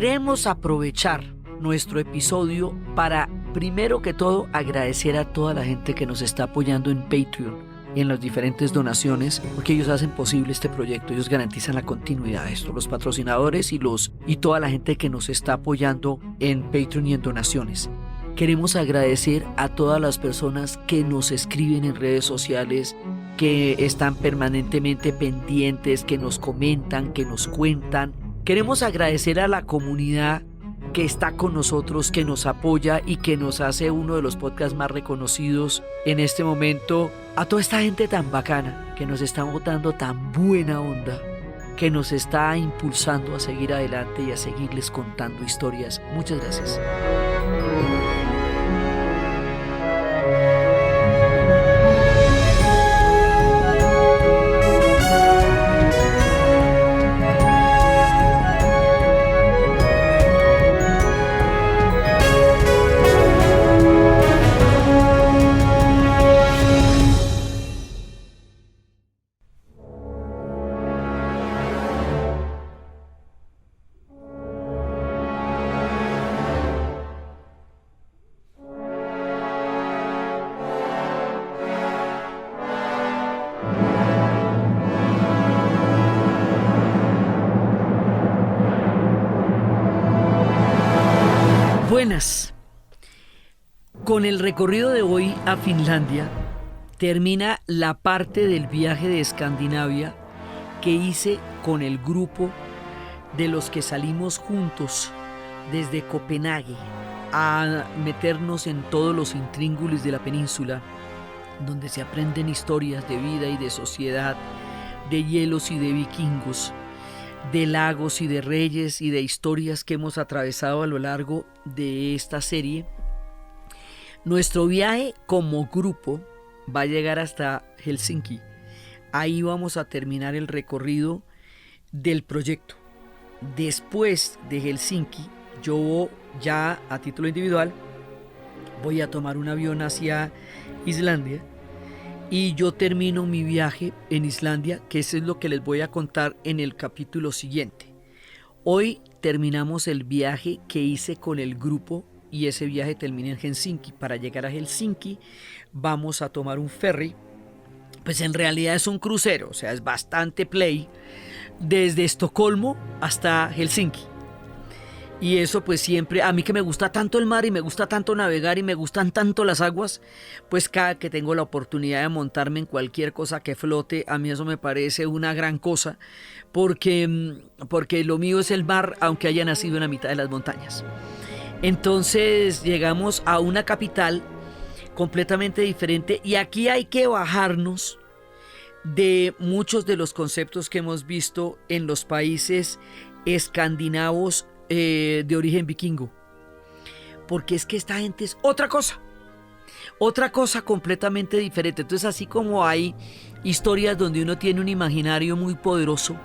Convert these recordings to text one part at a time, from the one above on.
queremos aprovechar nuestro episodio para, primero que todo, agradecer a toda la gente que nos está apoyando en Patreon, en las diferentes donaciones, porque ellos hacen posible este proyecto, ellos garantizan la continuidad de esto, los patrocinadores y toda la gente que nos está apoyando en Patreon y en donaciones. Queremos agradecer a todas las personas que nos escriben en redes sociales, que están permanentemente pendientes, que nos comentan, que nos cuentan. Queremos agradecer a la comunidad que está con nosotros, que nos apoya y que nos hace uno de los podcasts más reconocidos en este momento. A toda esta gente tan bacana, que nos está botando tan buena onda, que nos está impulsando a seguir adelante y a seguirles contando historias. Muchas gracias. Buenas. Con el recorrido de hoy a Finlandia termina la parte del viaje de Escandinavia que hice con el grupo de los que salimos juntos desde Copenhague a meternos en todos los intríngulis de la península, donde se aprenden historias de vida y de sociedad, de hielos y de vikingos, de lagos y de reyes y de historias que hemos atravesado a lo largo de esta serie. Nuestro viaje como grupo va a llegar hasta Helsinki. Ahí vamos a terminar el recorrido del proyecto. Después de Helsinki, yo ya a título individual voy a tomar un avión hacia Islandia y yo termino mi viaje en Islandia, que eso es lo que les voy a contar en el capítulo siguiente. Hoy terminamos el viaje que hice con el grupo y ese viaje termina en Helsinki. Para llegar a Helsinki vamos a tomar un ferry, pues en realidad es un crucero, o sea, es bastante play, desde Estocolmo hasta Helsinki. Y eso pues siempre, a mí que me gusta tanto el mar y me gusta tanto navegar y me gustan tanto las aguas, pues cada que tengo la oportunidad de montarme en cualquier cosa que flote, a mí eso me parece una gran cosa, porque lo mío es el mar, aunque haya nacido en la mitad de las montañas. Entonces llegamos a una capital completamente diferente y aquí hay que bajarnos de muchos de los conceptos que hemos visto en los países escandinavos de origen vikingo, porque es que esta gente es otra cosa completamente diferente. Entonces, así como hay historias donde uno tiene un imaginario muy poderoso,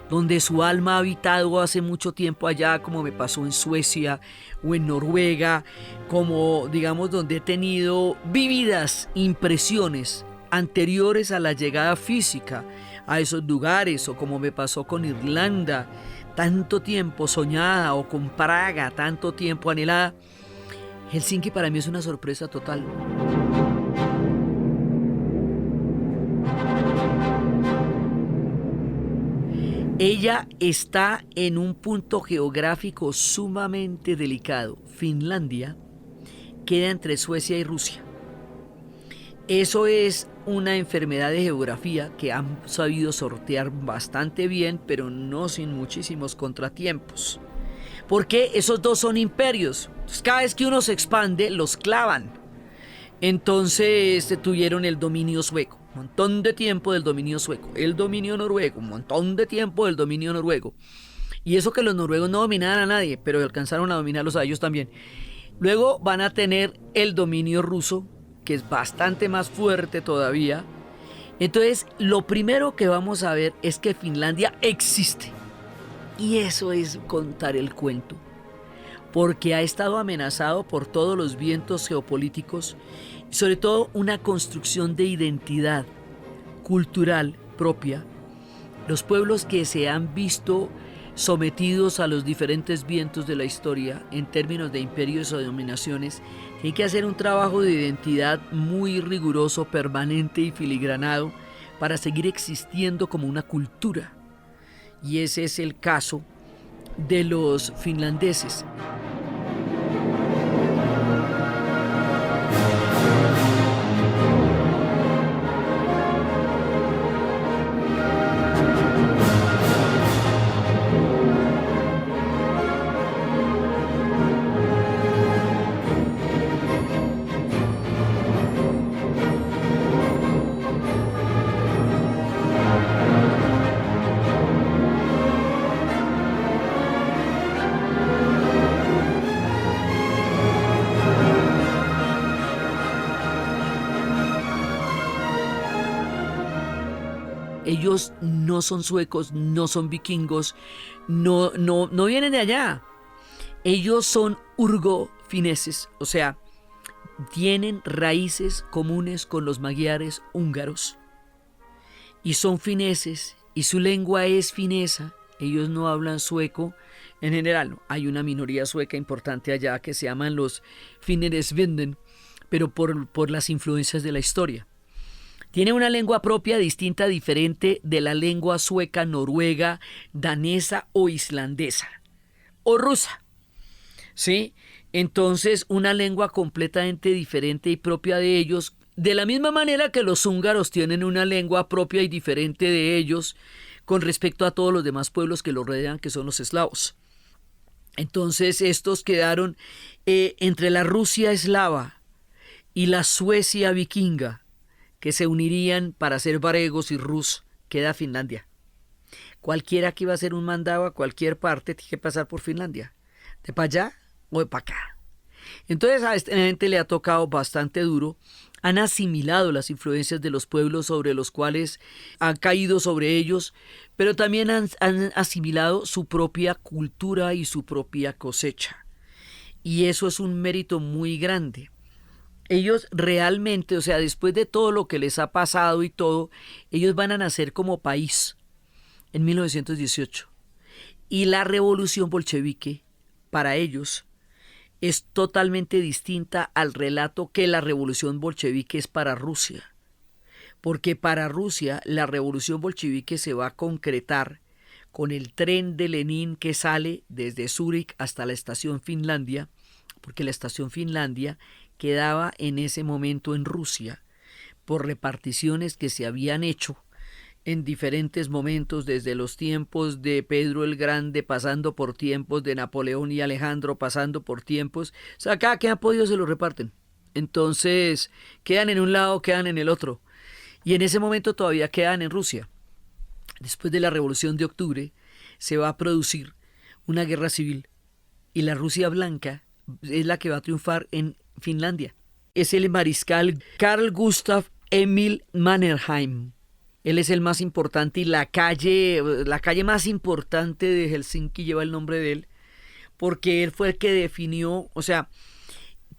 donde su alma ha habitado hace mucho tiempo allá, como me pasó en Suecia o en Noruega, como digamos donde he tenido vívidas impresiones anteriores a la llegada física a esos lugares, o como me pasó con Irlanda, tanto tiempo soñada, o con Praga, tanto tiempo anhelada. Helsinki para mí es una sorpresa total. Ella está en un punto geográfico sumamente delicado. Finlandia queda entre Suecia y Rusia. Eso es una enfermedad de geografía que han sabido sortear bastante bien, pero no sin muchísimos contratiempos. Porque esos dos son imperios. Entonces, cada vez que uno se expande, los clavan. Entonces tuvieron el dominio sueco, un montón de tiempo del dominio sueco, el dominio noruego, un montón de tiempo del dominio noruego. Y eso que los noruegos no dominaban a nadie, pero alcanzaron a dominarlos a ellos también. Luego van a tener el dominio ruso, que es bastante más fuerte todavía. Entonces, lo primero que vamos a ver es que Finlandia existe. Y eso es contar el cuento, porque ha estado amenazado por todos los vientos geopolíticos, y sobre todo una construcción de identidad cultural propia. Los pueblos que se han visto sometidos a los diferentes vientos de la historia en términos de imperios o dominaciones, tienen que hacer un trabajo de identidad muy riguroso, permanente y filigranado para seguir existiendo como una cultura. Y ese es el caso de los finlandeses. Ellos no son suecos, no son vikingos, no vienen de allá. Ellos son urgo-fineses, o sea, tienen raíces comunes con los magiares húngaros. Y son fineses, y su lengua es finesa. Ellos no hablan sueco en general. No. Hay una minoría sueca importante allá que se llaman los finneresvinden, pero por las influencias de la historia. Tiene una lengua propia distinta, diferente de la lengua sueca, noruega, danesa o islandesa o rusa. ¿Sí? Entonces, una lengua completamente diferente y propia de ellos, de la misma manera que los húngaros tienen una lengua propia y diferente de ellos con respecto a todos los demás pueblos que los rodean, que son los eslavos. Entonces, estos quedaron entre la Rusia eslava y la Suecia vikinga, que se unirían para ser varegos y rus. Queda Finlandia. Cualquiera que iba a hacer un mandado a cualquier parte tiene que pasar por Finlandia, de para allá o de para acá. Entonces a esta gente le ha tocado bastante duro. Han asimilado las influencias de los pueblos sobre los cuales han caído sobre ellos, pero también han asimilado su propia cultura y su propia cosecha. Y eso es un mérito muy grande. Ellos realmente, o sea, después de todo lo que les ha pasado y todo, ellos van a nacer como país en 1918. Y la revolución bolchevique, para ellos, es totalmente distinta al relato que la revolución bolchevique es para Rusia. Porque para Rusia, la revolución bolchevique se va a concretar con el tren de Lenin que sale desde Zúrich hasta la estación Finlandia, porque la estación Finlandia quedaba en ese momento en Rusia por reparticiones que se habían hecho en diferentes momentos, desde los tiempos de Pedro el Grande, pasando por tiempos de Napoleón y Alejandro, pasando por tiempos, o sea, cada que han podido se lo reparten. Entonces, quedan en un lado, quedan en el otro. Y en ese momento todavía quedan en Rusia. Después de la Revolución de Octubre, se va a producir una guerra civil y la Rusia blanca es la que va a triunfar en Finlandia. Es el mariscal Carl Gustav Emil Mannerheim. Él es el más importante y la calle más importante de Helsinki lleva el nombre de él, porque él fue el que definió, o sea,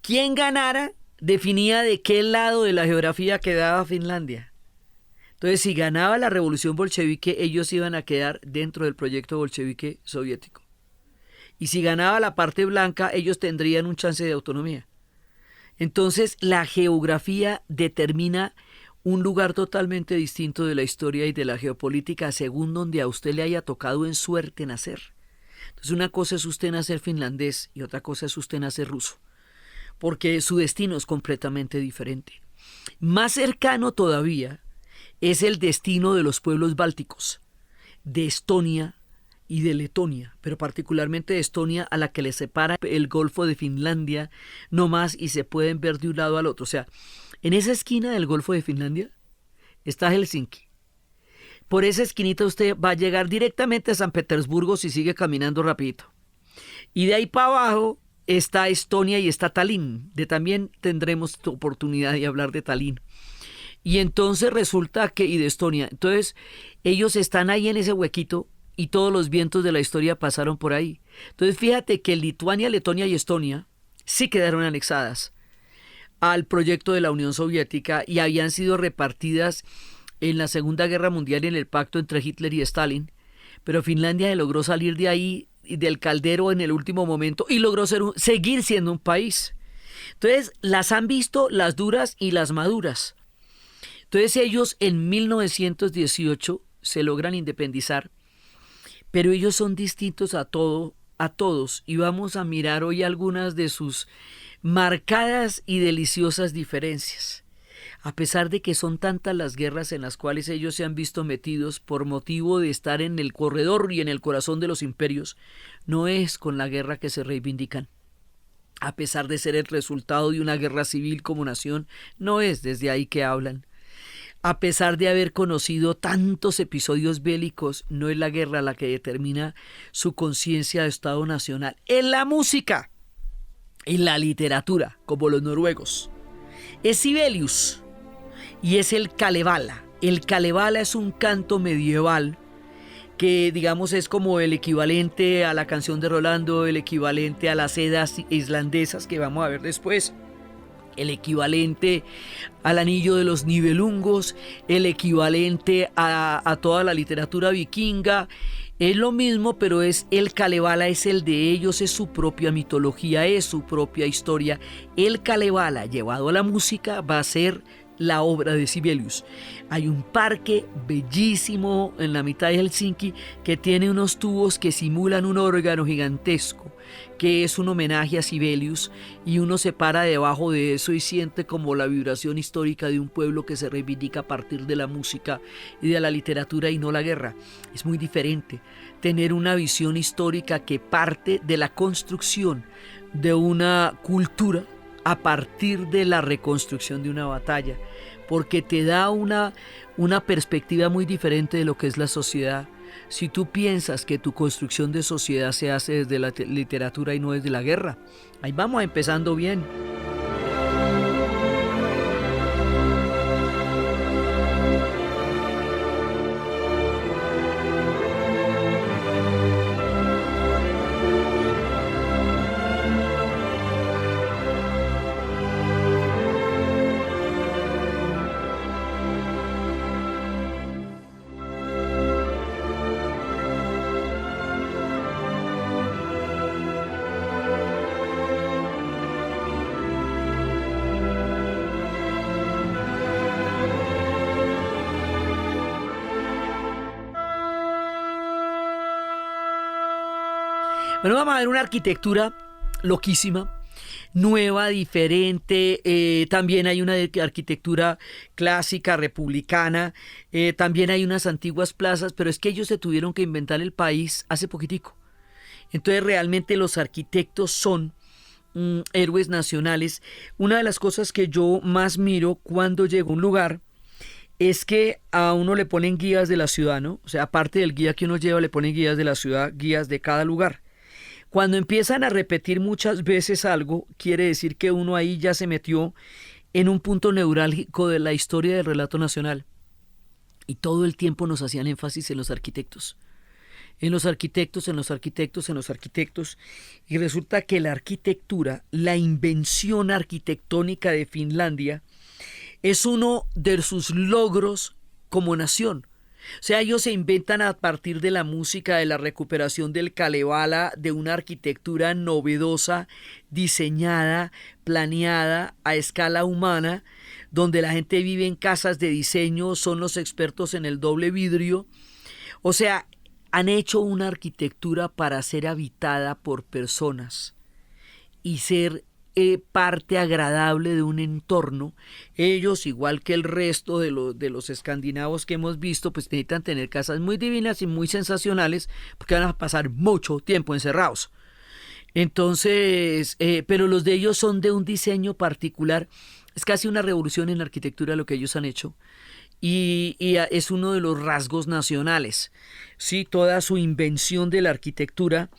quien ganara definía de qué lado de la geografía quedaba Finlandia. Entonces, si ganaba la revolución bolchevique, ellos iban a quedar dentro del proyecto bolchevique soviético. Y si ganaba la parte blanca, ellos tendrían un chance de autonomía. Entonces, la geografía determina un lugar totalmente distinto de la historia y de la geopolítica según donde a usted le haya tocado en suerte nacer. Entonces, una cosa es usted nacer finlandés y otra cosa es usted nacer ruso, porque su destino es completamente diferente. Más cercano todavía es el destino de los pueblos bálticos, de Estonia y de Letonia, pero particularmente de Estonia, a la que le separa el Golfo de Finlandia no más y se pueden ver de un lado al otro. O sea, en esa esquina del Golfo de Finlandia está Helsinki. Por esa esquinita usted va a llegar directamente a San Petersburgo si sigue caminando rapidito. Y de ahí para abajo está Estonia y está Tallinn. También tendremos oportunidad de hablar de Tallinn. Y entonces resulta que, y de Estonia, entonces ellos están ahí en ese huequito y todos los vientos de la historia pasaron por ahí. Entonces fíjate que Lituania, Letonia y Estonia sí quedaron anexadas al proyecto de la Unión Soviética y habían sido repartidas en la Segunda Guerra Mundial y en el pacto entre Hitler y Stalin, pero Finlandia logró salir de ahí, del caldero en el último momento y logró seguir siendo un país. Entonces, las han visto las duras y las maduras. Entonces, ellos en 1918 se logran independizar, pero ellos son distintos a todos, y vamos a mirar hoy algunas de sus marcadas y deliciosas diferencias. A pesar de que son tantas las guerras en las cuales ellos se han visto metidos por motivo de estar en el corredor y en el corazón de los imperios, no es con la guerra que se reivindican. A pesar de ser el resultado de una guerra civil como nación, no es desde ahí que hablan. A pesar de haber conocido tantos episodios bélicos, no es la guerra la que determina su conciencia de Estado nacional. En la música, en la literatura, como los noruegos, es Sibelius y es el Kalevala. El Kalevala es un canto medieval que, digamos, es como el equivalente a la canción de Rolando, el equivalente a las sedas islandesas que vamos a ver después, el equivalente al anillo de los Nibelungos, el equivalente a toda la literatura vikinga. Es lo mismo, pero es el Kalevala, es el de ellos, es su propia mitología, es su propia historia. El Kalevala llevado a la música va a ser la obra de Sibelius. Hay un parque bellísimo en la mitad de Helsinki que tiene unos tubos que simulan un órgano gigantesco, que es un homenaje a Sibelius, y uno se para debajo de eso y siente como la vibración histórica de un pueblo que se reivindica a partir de la música y de la literatura y no la guerra. Es muy diferente tener una visión histórica que parte de la construcción de una cultura a partir de la reconstrucción de una batalla, porque te da una perspectiva muy diferente de lo que es la sociedad. Si tú piensas que tu construcción de sociedad se hace desde la literatura y no desde la guerra, ahí vamos empezando bien. Bueno, vamos a ver una arquitectura loquísima, nueva, diferente. También hay una arquitectura clásica, republicana. También hay unas antiguas plazas, pero es que ellos se tuvieron que inventar el país hace poquitico. Entonces realmente los arquitectos son héroes nacionales. Una de las cosas que yo más miro cuando llego a un lugar es que a uno le ponen guías de la ciudad, ¿no? O sea, aparte del guía que uno lleva, le ponen guías de la ciudad, guías de cada lugar. Cuando empiezan a repetir muchas veces algo, quiere decir que uno ahí ya se metió en un punto neurálgico de la historia del relato nacional. Y todo el tiempo nos hacían énfasis en los arquitectos. En los arquitectos, en los arquitectos, en los arquitectos. Y resulta que la arquitectura, la invención arquitectónica de Finlandia, es uno de sus logros como nación. O sea, ellos se inventan a partir de la música, de la recuperación del Kalevala, de una arquitectura novedosa, diseñada, planeada a escala humana, donde la gente vive en casas de diseño, son los expertos en el doble vidrio. O sea, han hecho una arquitectura para ser habitada por personas y ser parte agradable de un entorno. Ellos, igual que el resto de los escandinavos que hemos visto, pues necesitan tener casas muy divinas y muy sensacionales porque van a pasar mucho tiempo encerrados. Entonces, pero los de ellos son de un diseño particular. Es casi una revolución en la arquitectura lo que ellos han hecho. Y es uno de los rasgos nacionales, ¿sí? Toda su invención de la arquitectura.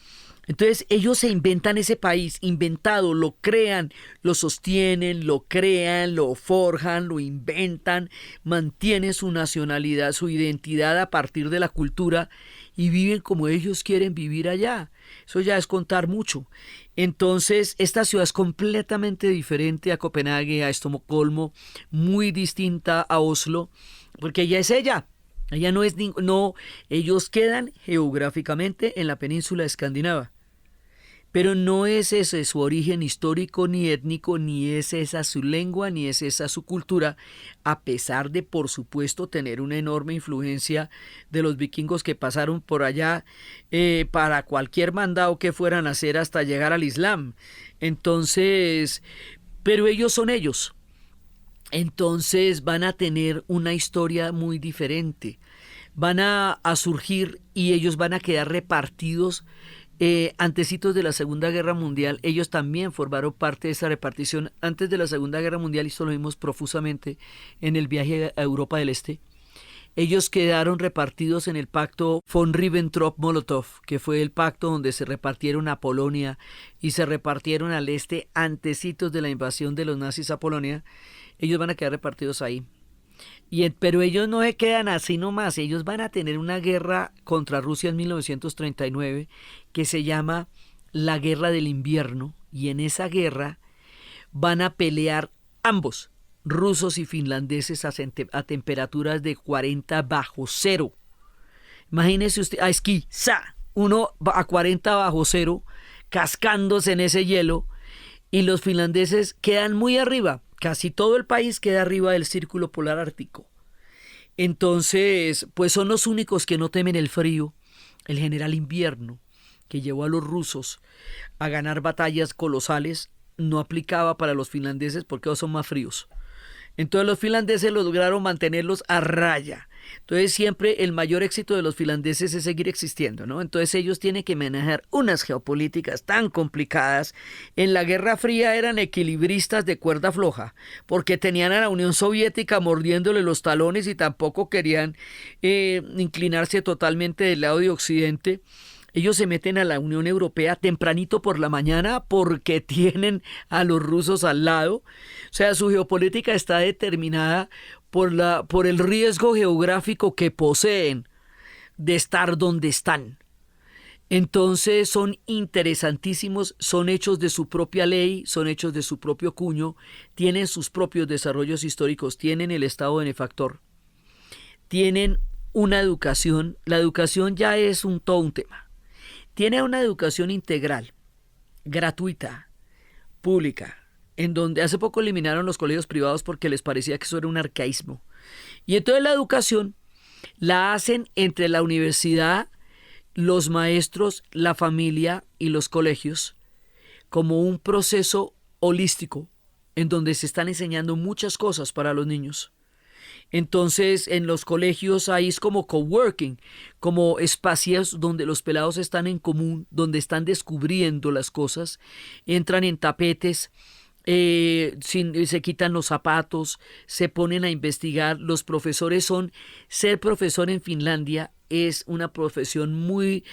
Entonces ellos se inventan ese país, inventado, lo crean, lo sostienen, lo crean, lo forjan, lo inventan, mantienen su nacionalidad, su identidad a partir de la cultura y viven como ellos quieren vivir allá. Eso ya es contar mucho. Entonces esta ciudad es completamente diferente a Copenhague, a Estocolmo, muy distinta a Oslo, porque ella es ella. Allá no es no, ellos quedan geográficamente en la península escandinava. Pero no es ese su origen histórico ni étnico, ni es esa su lengua, ni es esa su cultura, a pesar de, por supuesto, tener una enorme influencia de los vikingos que pasaron por allá para cualquier mandado que fueran a hacer hasta llegar al Islam. Entonces, pero ellos son ellos. Entonces van a tener una historia muy diferente. Van a surgir y ellos van a quedar repartidos. Antecitos de la Segunda Guerra Mundial, ellos también formaron parte de esa repartición. Antes de la Segunda Guerra Mundial, y esto lo vimos profusamente en el viaje a Europa del Este, ellos quedaron repartidos en el pacto von Ribbentrop-Molotov, que fue el pacto donde se repartieron a Polonia y se repartieron al este antecitos de la invasión de los nazis a Polonia. Ellos van a quedar repartidos ahí. Pero ellos no se quedan así nomás, ellos van a tener una guerra contra Rusia en 1939 que se llama la Guerra del Invierno, y en esa guerra van a pelear ambos, rusos y finlandeses, a temperaturas de 40 bajo cero. Imagínese usted, a esquí, uno a 40 bajo cero, cascándose en ese hielo, y los finlandeses quedan muy arriba. Casi todo el país queda arriba del círculo polar ártico. Entonces, pues son los únicos que no temen el frío. El general Invierno, que llevó a los rusos a ganar batallas colosales, no aplicaba para los finlandeses porque ellos son más fríos. Entonces los finlandeses lograron mantenerlos a raya. Entonces siempre el mayor éxito de los finlandeses es seguir existiendo, ¿no? Entonces ellos tienen que manejar unas geopolíticas tan complicadas. En la Guerra Fría eran equilibristas de cuerda floja, porque tenían a la Unión Soviética mordiéndole los talones y tampoco querían inclinarse totalmente del lado de Occidente. Ellos se meten a la Unión Europea tempranito por la mañana porque tienen a los rusos al lado. O sea, su geopolítica está determinada por el riesgo geográfico que poseen de estar donde están. Entonces son interesantísimos, son hechos de su propia ley, son hechos de su propio cuño, tienen sus propios desarrollos históricos, tienen el estado benefactor, tienen una educación. La educación ya es todo un tema. Tiene una educación integral, gratuita, pública, en donde hace poco eliminaron los colegios privados porque les parecía que eso era un arcaísmo. Y entonces la educación la hacen entre la universidad, los maestros, la familia y los colegios como un proceso holístico en donde se están enseñando muchas cosas para los niños. Entonces en los colegios ahí es como coworking, como espacios donde los pelados están en común, donde están descubriendo las cosas, entran en tapetes, se quitan los zapatos, se ponen a investigar. Los profesores ser profesor en Finlandia es una profesión muy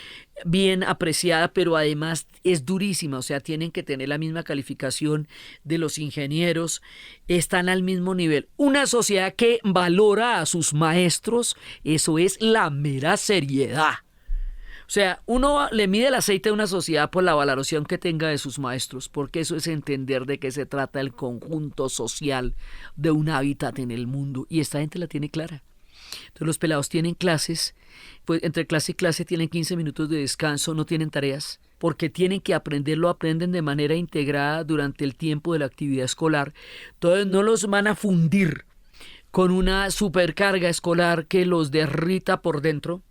bien apreciada, pero además es durísima, o sea, tienen que tener la misma calificación de los ingenieros, están al mismo nivel. Una sociedad que valora a sus maestros, eso es la mera seriedad. O sea, uno le mide el aceite de una sociedad por la valoración que tenga de sus maestros, porque eso es entender de qué se trata el conjunto social de un hábitat en el mundo, y esta gente la tiene clara. Entonces los pelados tienen clases, pues entre clase y clase tienen 15 minutos de descanso, no tienen tareas, porque tienen que aprender, lo aprenden de manera integrada durante el tiempo de la actividad escolar. Entonces no los van a fundir con una supercarga escolar que los derrita por dentro,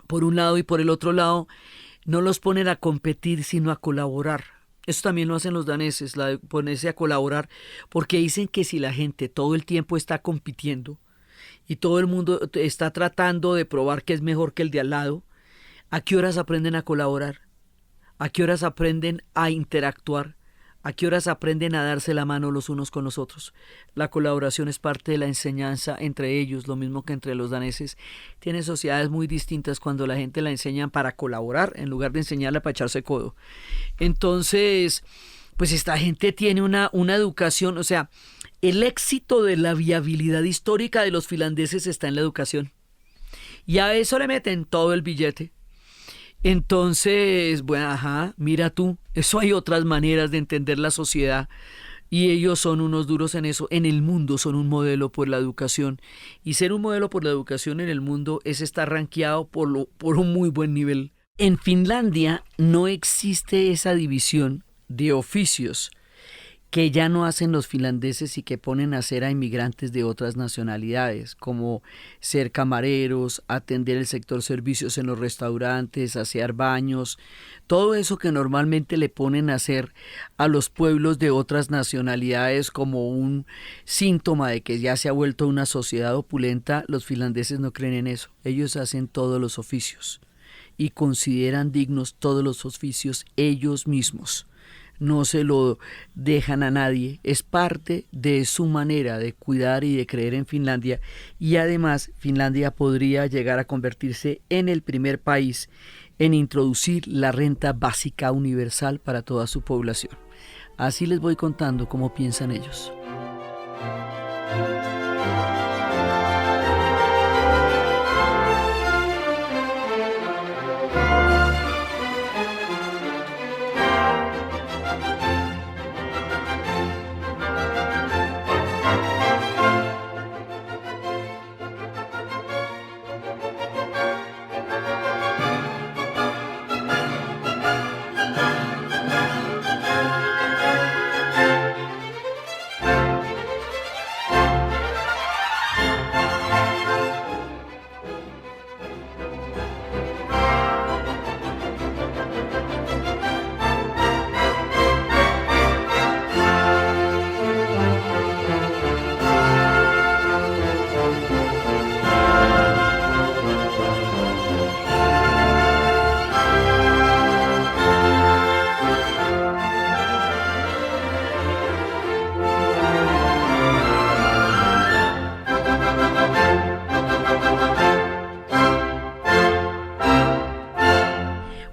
por un lado, y por el otro lado no los ponen a competir sino a colaborar. Eso también lo hacen los daneses, ponerse a colaborar, porque dicen que si la gente todo el tiempo está compitiendo y todo el mundo está tratando de probar que es mejor que el de al lado, ¿a qué horas aprenden a colaborar? ¿A qué horas aprenden a interactuar? ¿A qué horas aprenden a darse la mano los unos con los otros? La colaboración es parte de la enseñanza entre ellos, lo mismo que entre los daneses. Tienen sociedades muy distintas cuando la gente la enseñan para colaborar en lugar de enseñarla para echarse codo. Entonces, pues esta gente tiene una educación, o sea, el éxito de la viabilidad histórica de los finlandeses está en la educación. Y a eso le meten todo el billete. Entonces, bueno, mira tú, eso hay otras maneras de entender la sociedad Y ellos son unos duros en eso. En el mundo son un modelo por la educación. Y ser un modelo por la educación en el mundo es estar rankeado por un muy buen nivel. En Finlandia no existe esa división de oficios que ya no hacen los finlandeses y que ponen a hacer a inmigrantes de otras nacionalidades, como ser camareros, atender el sector servicios en los restaurantes, asear baños, todo eso que normalmente le ponen a hacer a los pueblos de otras nacionalidades como un síntoma de que ya se ha vuelto una sociedad opulenta. Los finlandeses no creen en eso. Ellos hacen todos los oficios y consideran dignos todos los oficios ellos mismos. No se lo dejan a nadie, es parte de su manera de cuidar y de creer en Finlandia, y además Finlandia podría llegar a convertirse en el primer país en introducir la renta básica universal para toda su población. Así les voy contando cómo piensan ellos.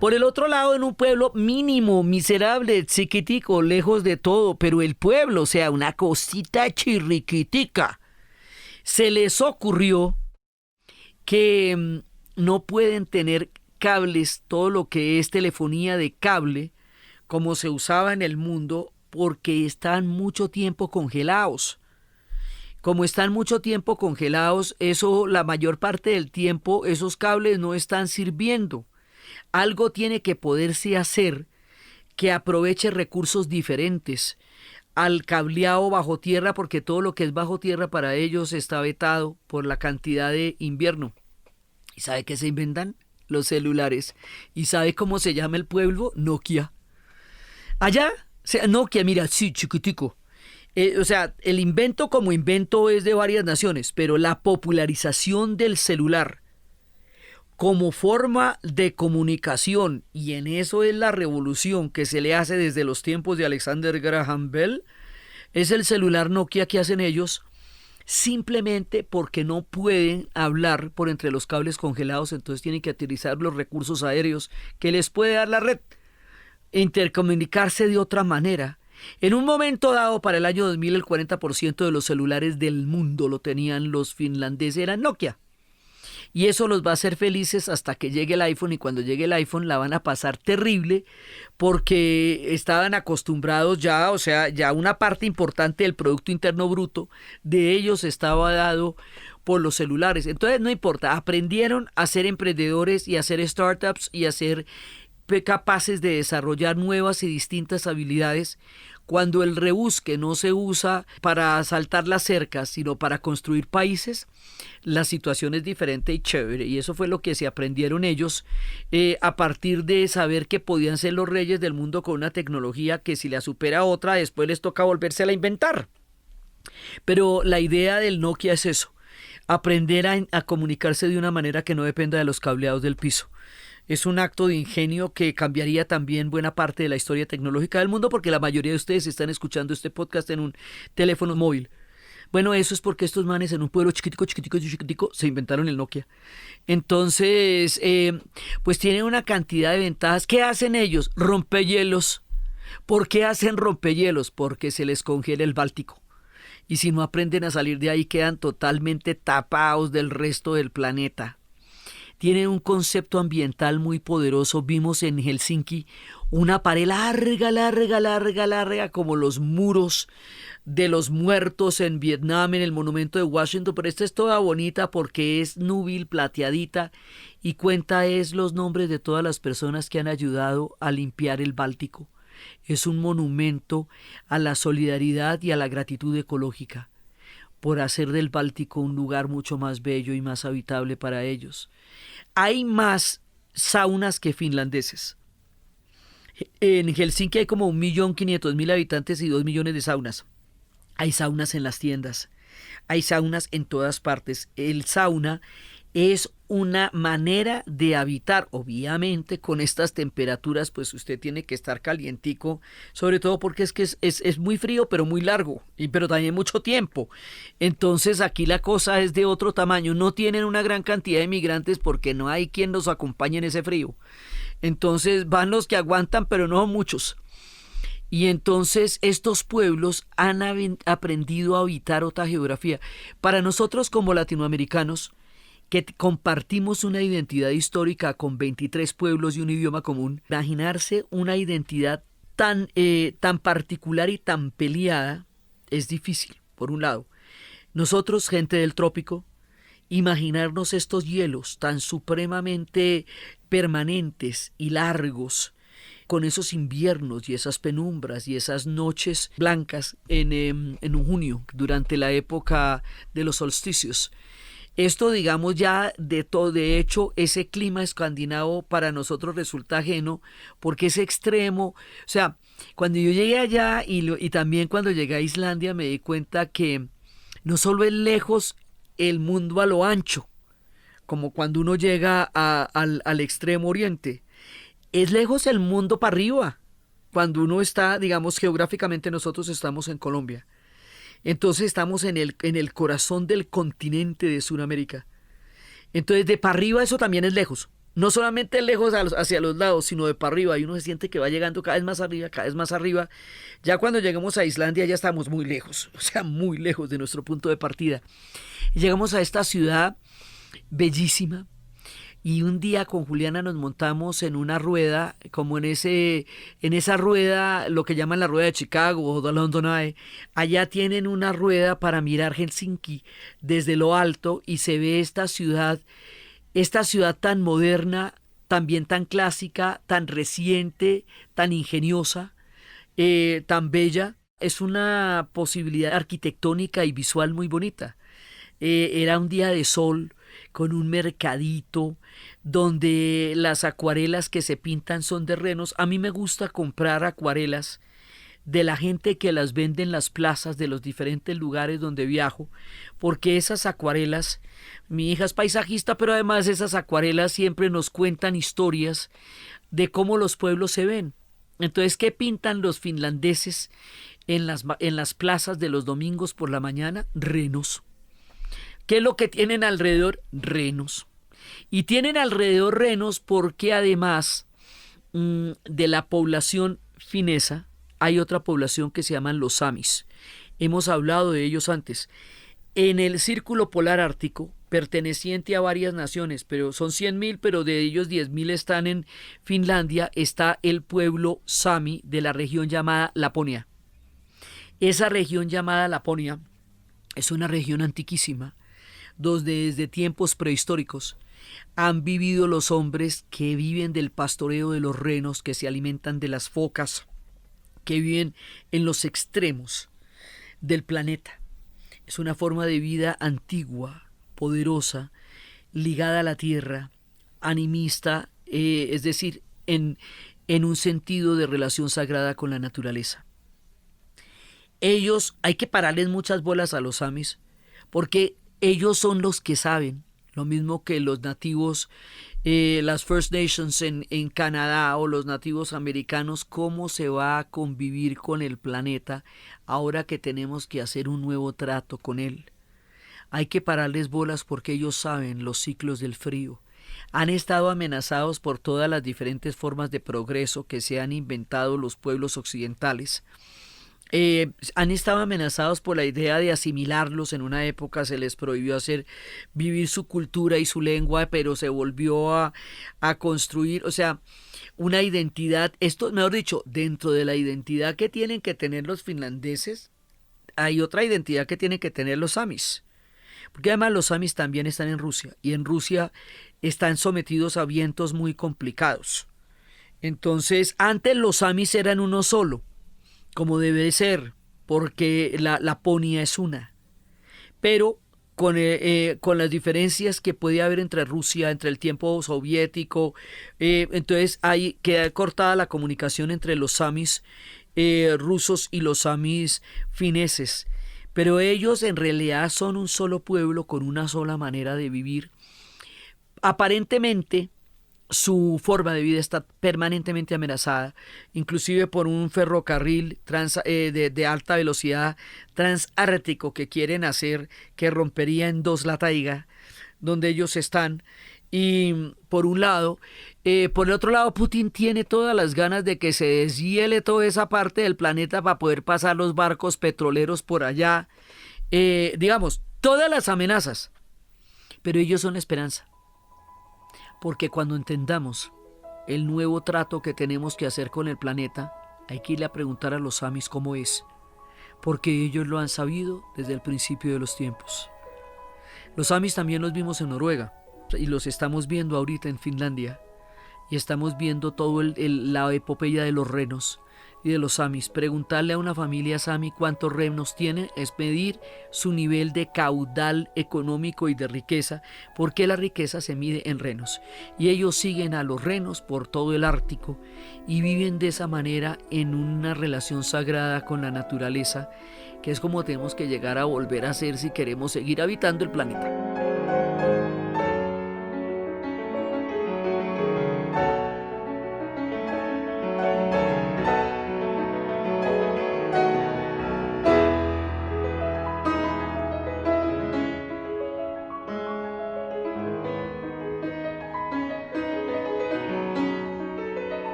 Por el otro lado, en un pueblo mínimo, miserable, chiquitico, lejos de todo, pero el pueblo, o sea, una cosita chirriquitica, se les ocurrió que no pueden tener cables, todo lo que es telefonía de cable, como se usaba en el mundo, porque están mucho tiempo congelados. Como están mucho tiempo congelados, eso, la mayor parte del tiempo, esos cables no están sirviendo. Algo tiene que poderse hacer que aproveche recursos diferentes al cableado bajo tierra, porque todo lo que es bajo tierra para ellos está vetado por la cantidad de invierno. ¿Y sabe qué se inventan? Los celulares. ¿Y sabe cómo se llama el pueblo? Nokia. Allá, Nokia, mira, sí, chiquitico. O sea, el invento como invento es de varias naciones, pero la popularización del celular como forma de comunicación, y en eso es la revolución que se le hace desde los tiempos de Alexander Graham Bell, es el celular Nokia que hacen ellos, simplemente porque no pueden hablar por entre los cables congelados, entonces tienen que utilizar los recursos aéreos que les puede dar la red, intercomunicarse de otra manera. En un momento dado, para el año 2000, el 40% de los celulares del mundo lo tenían los finlandeses, eran Nokia. Y eso los va a hacer felices hasta que llegue el iPhone, y cuando llegue el iPhone la van a pasar terrible porque estaban acostumbrados ya, o sea, ya una parte importante del Producto Interno Bruto de ellos estaba dado por los celulares. Entonces no importa, aprendieron a ser emprendedores y a hacer startups y a ser capaces de desarrollar nuevas y distintas habilidades. Cuando el rebusque no se usa para saltar las cercas, sino para construir países, la situación es diferente y chévere. Y eso fue lo que se aprendieron ellos a partir de saber que podían ser los reyes del mundo con una tecnología que si la supera otra, después les toca volvérsela a inventar. Pero la idea del Nokia es eso, aprender a comunicarse de una manera que no dependa de los cableados del piso. Es un acto de ingenio que cambiaría también buena parte de la historia tecnológica del mundo, porque la mayoría de ustedes están escuchando este podcast en un teléfono móvil. Bueno, eso es porque estos manes en un pueblo chiquitico se inventaron el Nokia. Entonces, pues tienen una cantidad de ventajas. ¿Qué hacen ellos? Rompehielos. ¿Por qué hacen rompehielos? Porque se les congela el Báltico. Y si no aprenden a salir de ahí, quedan totalmente tapados del resto del planeta. tienen un concepto ambiental muy poderoso. Vimos en Helsinki una pared larga, como los muros de los muertos en Vietnam, en el monumento de Washington, pero esta es toda bonita porque es núbil, plateadita, y cuenta es los nombres de todas las personas que han ayudado a limpiar el Báltico. Es un monumento a la solidaridad y a la gratitud ecológica por hacer del Báltico un lugar mucho más bello y más habitable para ellos. Hay más saunas que finlandeses. En Helsinki hay como 1.500.000 habitantes y 2 millones de saunas. Hay saunas en las tiendas, hay saunas en todas partes. El sauna es una manera de habitar, obviamente con estas temperaturas, pues usted tiene que estar calientico, sobre todo porque es muy frío, pero muy largo, pero también mucho tiempo. Entonces aquí la cosa es de otro tamaño. No tienen una gran cantidad de migrantes porque no hay quien los acompañe en ese frío. Entonces van los que aguantan, pero no muchos. Y entonces estos pueblos han aprendido a habitar otra geografía. Para nosotros como latinoamericanos, que compartimos una identidad histórica con 23 pueblos y un idioma común, imaginarse una identidad tan particular y tan peleada es difícil, por un lado. Nosotros, gente del trópico, imaginarnos estos hielos tan supremamente permanentes y largos, con esos inviernos y esas penumbras y esas noches blancas en un junio, durante la época de los solsticios. Esto, digamos, ya de hecho, ese clima escandinavo para nosotros resulta ajeno porque es extremo. O sea, cuando yo llegué allá y también cuando llegué a Islandia me di cuenta que no solo es lejos el mundo a lo ancho, como cuando uno llega al extremo oriente, es lejos el mundo para arriba, cuando uno está, digamos, geográficamente nosotros estamos en Colombia. Entonces estamos en el corazón del continente de Sudamérica. Entonces de para arriba eso también es lejos. No solamente lejos hacia los lados, sino de para arriba. Y uno se siente que va llegando cada vez más arriba, cada vez más arriba. Ya cuando lleguemos a Islandia ya estamos muy lejos, o sea, muy lejos de nuestro punto de partida. Y llegamos a esta ciudad bellísima. Y un día con Juliana nos montamos en una rueda, como en esa rueda, lo que llaman la rueda de Chicago o de London Eye. Allá tienen una rueda para mirar Helsinki desde lo alto y se ve esta ciudad tan moderna, también tan clásica, tan reciente, tan ingeniosa, tan bella. Es una posibilidad arquitectónica y visual muy bonita. Era un día de sol, con un mercadito donde las acuarelas que se pintan son de renos. A mí me gusta comprar acuarelas de la gente que las vende en las plazas de los diferentes lugares donde viajo, porque esas acuarelas, mi hija es paisajista, pero además esas acuarelas siempre nos cuentan historias de cómo los pueblos se ven. Entonces, ¿qué pintan los finlandeses en las plazas de los domingos por la mañana? Renos. ¿Qué es lo que tienen alrededor? Renos. Y tienen alrededor renos porque además de la población finesa, hay otra población que se llaman los samis. Hemos hablado de ellos antes. En el Círculo Polar Ártico, perteneciente a varias naciones, pero son 100.000, pero de ellos 10.000 están en Finlandia, está el pueblo sami de la región llamada Laponia. Esa región llamada Laponia es una región antiquísima, donde desde tiempos prehistóricos han vivido los hombres que viven del pastoreo de los renos, que se alimentan de las focas, que viven en los extremos del planeta. Es una forma de vida antigua, poderosa, ligada a la tierra, animista, es decir, en un sentido de relación sagrada con la naturaleza. Ellos, hay que pararles muchas bolas a los samis, porque ellos son los que saben, lo mismo que los nativos, las First Nations en Canadá o los nativos americanos, cómo se va a convivir con el planeta ahora que tenemos que hacer un nuevo trato con él. Hay que pararles bolas porque ellos saben los ciclos del frío. Han estado amenazados por todas las diferentes formas de progreso que se han inventado los pueblos occidentales. Han estado amenazados por la idea de asimilarlos. En una época se les prohibió hacer vivir su cultura y su lengua, pero se volvió a construir, o sea, una identidad. Esto, mejor dicho, dentro de la identidad que tienen que tener los finlandeses, hay otra identidad que tienen que tener los samis. Porque además los samis también están en Rusia, y en Rusia están sometidos a vientos muy complicados. Entonces, antes los samis eran uno solo, como debe ser, porque la Laponia es una. Pero con las diferencias que puede haber entre Rusia, entre el tiempo soviético, entonces ahí queda cortada la comunicación entre los samis rusos y los samis fineses. Pero ellos en realidad son un solo pueblo con una sola manera de vivir. Aparentemente, su forma de vida está permanentemente amenazada, inclusive por un ferrocarril de alta velocidad transártico que quieren hacer, que rompería en dos la taiga donde ellos están. Y por un lado, por el otro lado, Putin tiene todas las ganas de que se deshiele toda esa parte del planeta para poder pasar los barcos petroleros por allá. Digamos, todas las amenazas, pero ellos son la esperanza. Porque cuando entendamos el nuevo trato que tenemos que hacer con el planeta, hay que irle a preguntar a los samis cómo es, porque ellos lo han sabido desde el principio de los tiempos. Los samis también los vimos en Noruega y los estamos viendo ahorita en Finlandia, y estamos viendo todo la epopeya de los renos y de los samis. Preguntarle a una familia sami cuántos renos tiene es medir su nivel de caudal económico y de riqueza, porque la riqueza se mide en renos. Y ellos siguen a los renos por todo el Ártico y viven de esa manera en una relación sagrada con la naturaleza, que es como tenemos que llegar a volver a ser si queremos seguir habitando el planeta.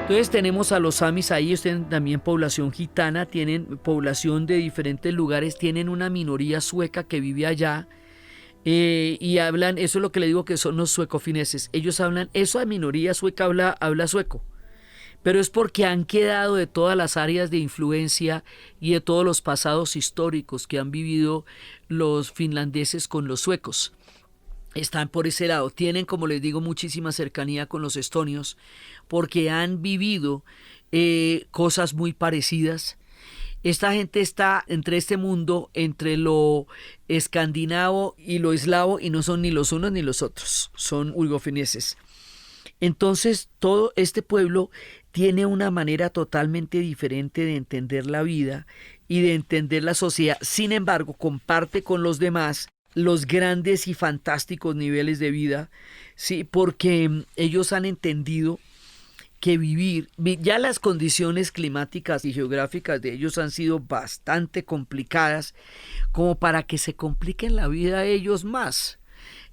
Entonces tenemos a los samis ahí, ellos tienen también población gitana, tienen población de diferentes lugares, tienen una minoría sueca que vive allá, y hablan, eso es lo que le digo que son los suecofineses, ellos hablan, esa minoría sueca habla sueco, pero es porque han quedado de todas las áreas de influencia y de todos los pasados históricos que han vivido los finlandeses con los suecos. Están por ese lado, tienen, como les digo, muchísima cercanía con los estonios, porque han vivido cosas muy parecidas. Esta gente está entre este mundo, entre lo escandinavo y lo eslavo, y no son ni los unos ni los otros, son uigofineses. Entonces, todo este pueblo tiene una manera totalmente diferente de entender la vida y de entender la sociedad. Sin embargo, comparte con los demás los grandes y fantásticos niveles de vida, sí, porque ellos han entendido que vivir, ya las condiciones climáticas y geográficas de ellos han sido bastante complicadas como para que se compliquen la vida a ellos más.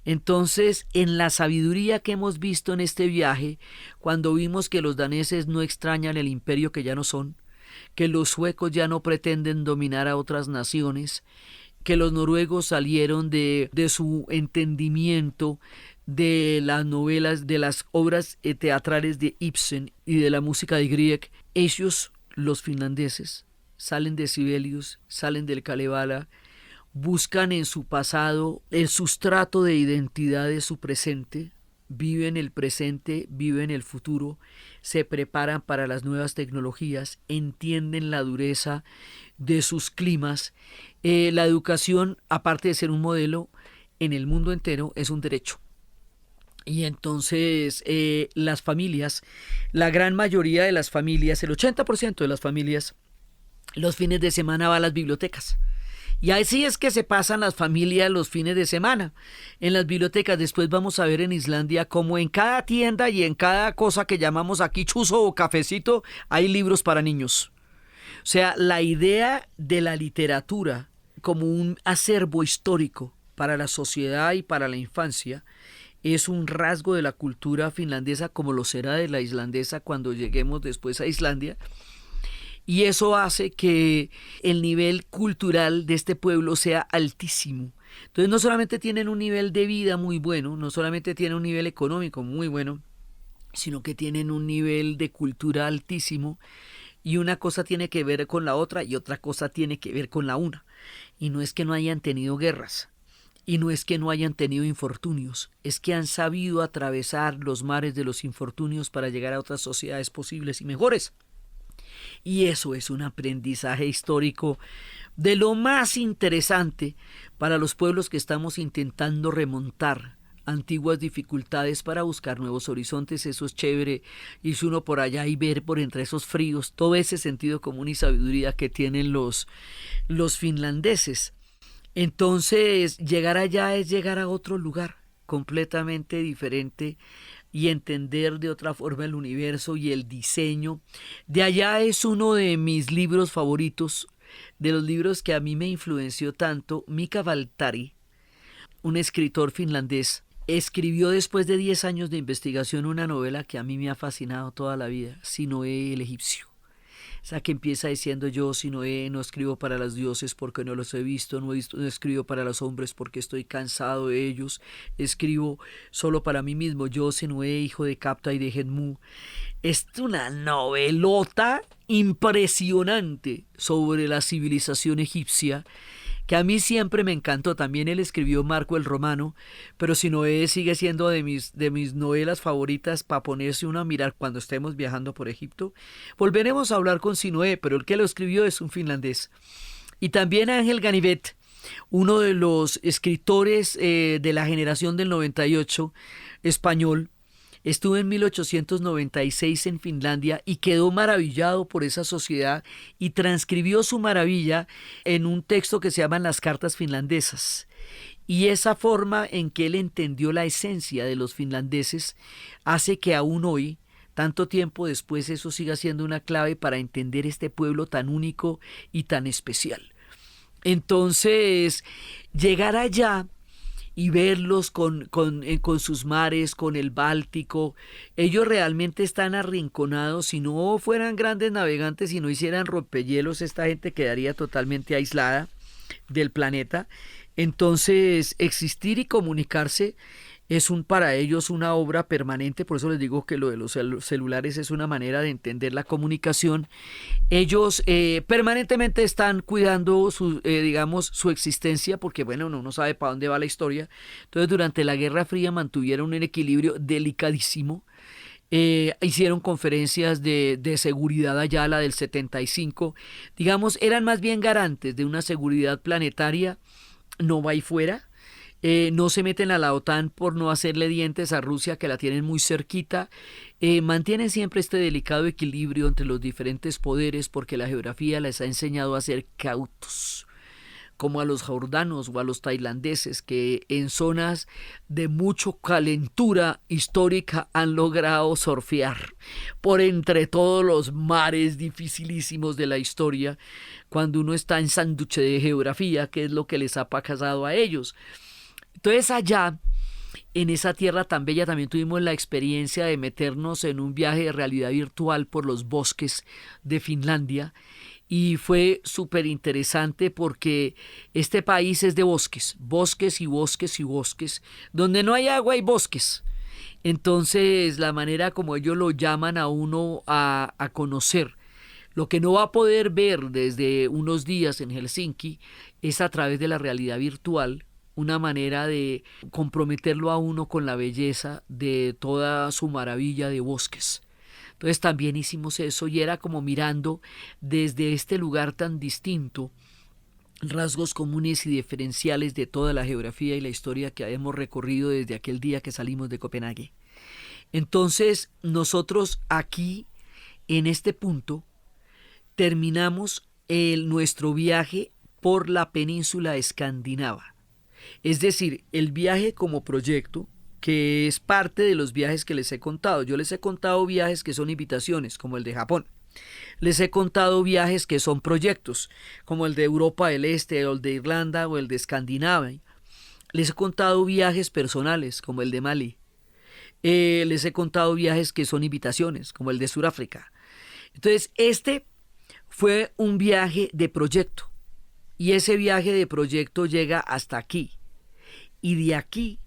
Entonces, en la sabiduría que hemos visto en este viaje, cuando vimos que los daneses no extrañan el imperio que ya no son, que los suecos ya no pretenden dominar a otras naciones, que los noruegos salieron de su entendimiento de las novelas, de las obras teatrales de Ibsen y de la música de Grieg. Ellos, los finlandeses, salen de Sibelius, salen del Kalevala, buscan en su pasado el sustrato de identidad de su presente, viven el presente, viven el futuro, se preparan para las nuevas tecnologías, entienden la dureza de sus climas. La educación, aparte de ser un modelo en el mundo entero, es un derecho. Y entonces las familias, la gran mayoría de las familias, el 80% de las familias, los fines de semana va a las bibliotecas. Y así es que se pasan las familias los fines de semana en las bibliotecas. Después vamos a ver en Islandia cómo en cada tienda y en cada cosa que llamamos aquí chuzo o cafecito hay libros para niños. O sea, la idea de la literatura como un acervo histórico para la sociedad y para la infancia es un rasgo de la cultura finlandesa, como lo será de la islandesa cuando lleguemos después a Islandia. Y eso hace que el nivel cultural de este pueblo sea altísimo. Entonces no solamente tienen un nivel de vida muy bueno, no solamente tienen un nivel económico muy bueno, sino que tienen un nivel de cultura altísimo, y una cosa tiene que ver con la otra y otra cosa tiene que ver con la una. Y no es que no hayan tenido guerras, y no es que no hayan tenido infortunios, es que han sabido atravesar los mares de los infortunios para llegar a otras sociedades posibles y mejores. Y eso es un aprendizaje histórico de lo más interesante para los pueblos que estamos intentando remontar antiguas dificultades para buscar nuevos horizontes. Eso es chévere, irse uno por allá y ver por entre esos fríos todo ese sentido común y sabiduría que tienen los finlandeses. Entonces, llegar allá es llegar a otro lugar completamente diferente y entender de otra forma el universo y el diseño. De allá es uno de mis libros favoritos, de los libros que a mí me influenció tanto. Mika Waltari, un escritor finlandés, escribió después de 10 años de investigación una novela que a mí me ha fascinado toda la vida, Sinoé el egipcio. O sea, que empieza diciendo: yo, Sinoé, no escribo para los dioses porque no los he visto, no escribo para los hombres porque estoy cansado de ellos, escribo solo para mí mismo, yo, Sinoé, hijo de Capta y de Genmu. Es una novelota impresionante sobre la civilización egipcia, que a mí siempre me encantó. También él escribió Marco el Romano, pero Sinoé sigue siendo de mis novelas favoritas para ponerse uno a mirar cuando estemos viajando por Egipto. Volveremos a hablar con Sinoé, pero el que lo escribió es un finlandés. Y también Ángel Ganivet, uno de los escritores de la generación del 98, español. Estuvo en 1896 en Finlandia y quedó maravillado por esa sociedad y transcribió su maravilla en un texto que se llama Las Cartas Finlandesas. Y esa forma en que él entendió la esencia de los finlandeses hace que aún hoy, tanto tiempo después, eso siga siendo una clave para entender este pueblo tan único y tan especial. Entonces, llegar allá y verlos con sus mares, con el Báltico, ellos realmente están arrinconados. Si no fueran grandes navegantes y no hicieran rompehielos, esta gente quedaría totalmente aislada del planeta. Entonces, existir y comunicarse es para ellos una obra permanente. Por eso les digo que lo de los celulares es una manera de entender la comunicación. Ellos permanentemente están cuidando su existencia, porque bueno, uno no sabe para dónde va la historia. Entonces, durante la Guerra Fría mantuvieron un equilibrio delicadísimo. Hicieron conferencias de seguridad allá, la del 75. Digamos, eran más bien garantes de una seguridad planetaria. No va y fuera. No se meten a la OTAN por no hacerle dientes a Rusia, que la tienen muy cerquita. Mantienen siempre este delicado equilibrio entre los diferentes poderes, porque la geografía les ha enseñado a ser cautos, como a los jordanos o a los tailandeses, que en zonas de mucha calentura histórica han logrado surfear por entre todos los mares dificilísimos de la historia, cuando uno está en sándwich de geografía, que es lo que les ha pasado a ellos. Entonces, allá, en esa tierra tan bella, también tuvimos la experiencia de meternos en un viaje de realidad virtual por los bosques de Finlandia, y fue súper interesante porque este país es de bosques, bosques y bosques y bosques. Donde no hay agua hay bosques. Entonces, la manera como ellos lo llaman a uno a conocer lo que no va a poder ver desde unos días en Helsinki es a través de la realidad virtual, una manera de comprometerlo a uno con la belleza de toda su maravilla de bosques. Entonces también hicimos eso, y era como mirando desde este lugar tan distinto rasgos comunes y diferenciales de toda la geografía y la historia que hemos recorrido desde aquel día que salimos de Copenhague. Entonces, nosotros aquí, en este punto, terminamos nuestro viaje por la península escandinava. Es decir, el viaje como proyecto, que es parte de los viajes que les he contado. Yo les he contado viajes que son invitaciones, como el de Japón. Les he contado viajes que son proyectos, como el de Europa del Este, o el de Irlanda, o el de Escandinavia. Les he contado viajes personales, como el de Mali. Les he contado viajes que son invitaciones, como el de Sudáfrica. Entonces, este fue un viaje de proyecto. Y ese viaje de proyecto llega hasta aquí. Y de aquí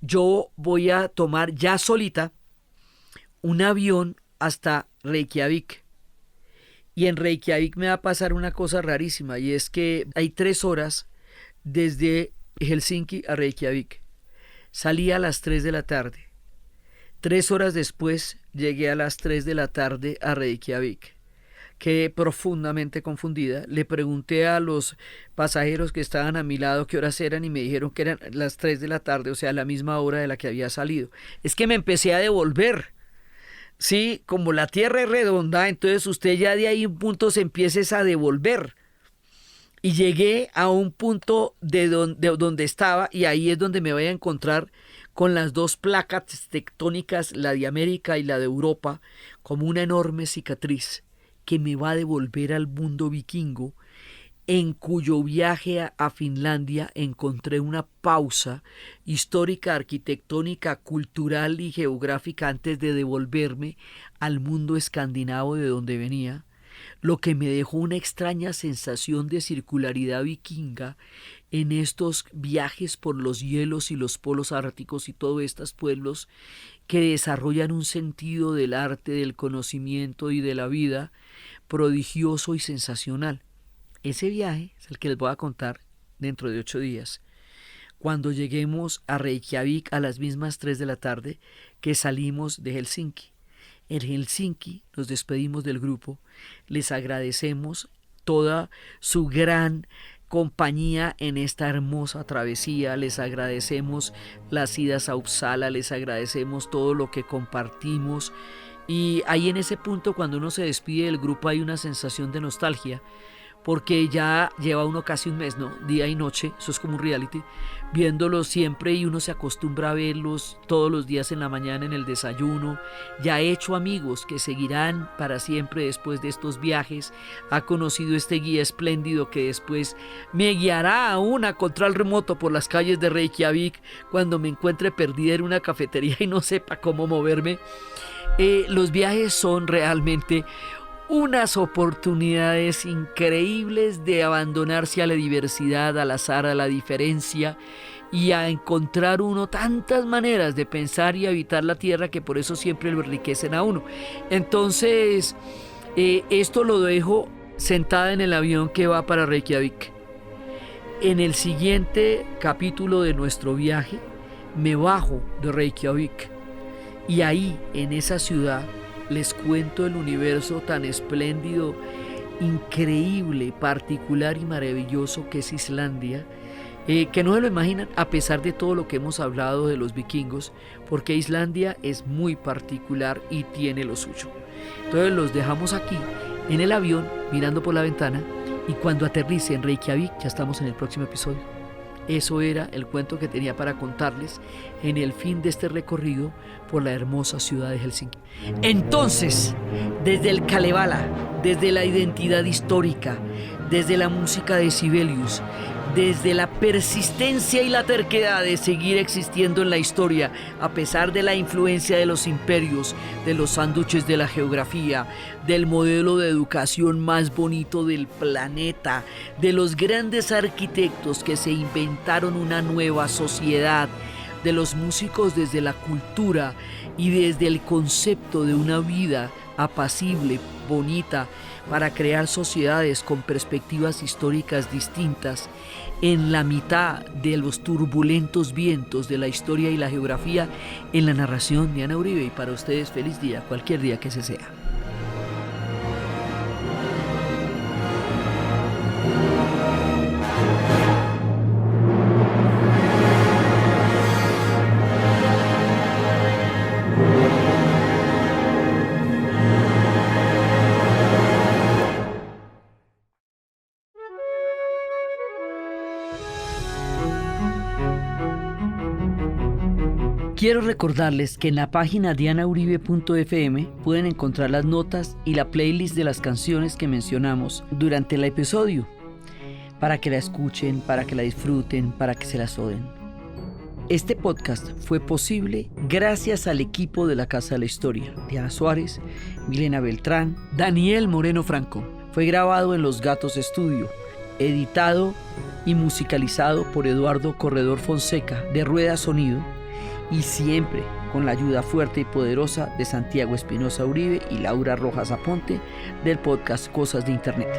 yo voy a tomar ya solita un avión hasta Reykjavik. Y en Reykjavik me va a pasar una cosa rarísima, y es que hay 3 horas desde Helsinki a Reykjavik. Salí a las 3 de la tarde. 3 horas después llegué a las 3 de la tarde a Reykjavik. Quedé profundamente confundida. Le pregunté a los pasajeros que estaban a mi lado qué horas eran y me dijeron que eran las 3 de la tarde, o sea, la misma hora de la que había salido. Es que me empecé a devolver. Sí, como la tierra es redonda, entonces usted ya de ahí un punto se empieza a devolver. Y llegué a un punto de donde estaba, y ahí es donde me voy a encontrar con las 2 placas tectónicas, la de América y la de Europa, como una enorme cicatriz que me va a devolver al mundo vikingo, en cuyo viaje a Finlandia encontré una pausa histórica, arquitectónica, cultural y geográfica antes de devolverme al mundo escandinavo de donde venía, lo que me dejó una extraña sensación de circularidad vikinga en estos viajes por los hielos y los polos árticos y todos estos pueblos que desarrollan un sentido del arte, del conocimiento y de la vida prodigioso y sensacional. Ese viaje es el que les voy a contar dentro de 8 días, cuando lleguemos a Reykjavik a las mismas 3 de la tarde que salimos de Helsinki. En Helsinki nos despedimos del grupo, les agradecemos toda su gran compañía en esta hermosa travesía, les agradecemos las idas a Uppsala, les agradecemos todo lo que compartimos, y ahí en ese punto, cuando uno se despide del grupo, hay una sensación de nostalgia, porque ya lleva uno casi un mes, ¿no? Día y noche, eso es como un reality, viéndolos siempre, y uno se acostumbra a verlos todos los días en la mañana en el desayuno. Ya ha hecho amigos que seguirán para siempre después de estos viajes. Ha conocido este guía espléndido que después me guiará aún a control remoto por las calles de Reykjavik cuando me encuentre perdida en una cafetería y no sepa cómo moverme. Los viajes son realmente unas oportunidades increíbles de abandonarse a la diversidad, al azar, a la diferencia, y a encontrar uno tantas maneras de pensar y habitar la tierra que por eso siempre lo enriquecen a uno. Entonces, esto lo dejo sentada en el avión que va para Reykjavik. En el siguiente capítulo de nuestro viaje, me bajo de Reykjavik, y ahí, en esa ciudad, les cuento el universo tan espléndido, increíble, particular y maravilloso que es Islandia, que no se lo imaginan a pesar de todo lo que hemos hablado de los vikingos, porque Islandia es muy particular y tiene lo suyo. Entonces los dejamos aquí en el avión mirando por la ventana, y cuando aterrice en Reykjavik ya estamos en el próximo episodio. Eso era el cuento que tenía para contarles en el fin de este recorrido por la hermosa ciudad de Helsinki. Entonces, desde el Kalevala, desde la identidad histórica, desde la música de Sibelius, desde la persistencia y la terquedad de seguir existiendo en la historia a pesar de la influencia de los imperios, de los sándwiches de la geografía, del modelo de educación más bonito del planeta, de los grandes arquitectos que se inventaron una nueva sociedad, de los músicos desde la cultura y desde el concepto de una vida apacible, bonita, para crear sociedades con perspectivas históricas distintas, en la mitad de los turbulentos vientos de la historia y la geografía, en la narración de Ana Uribe. Y para ustedes, feliz día, cualquier día que se sea. Quiero recordarles que en la página dianauribe.fm pueden encontrar las notas y la playlist de las canciones que mencionamos durante el episodio, para que la escuchen, para que la disfruten, para que se la soden. Este podcast fue posible gracias al equipo de la Casa de la Historia: Diana Suárez, Milena Beltrán, Daniel Moreno Franco. Fue grabado en Los Gatos Estudio, editado y musicalizado por Eduardo Corredor Fonseca de Rueda Sonido, y siempre con la ayuda fuerte y poderosa de Santiago Espinosa Uribe y Laura Rojas Aponte del podcast Cosas de Internet.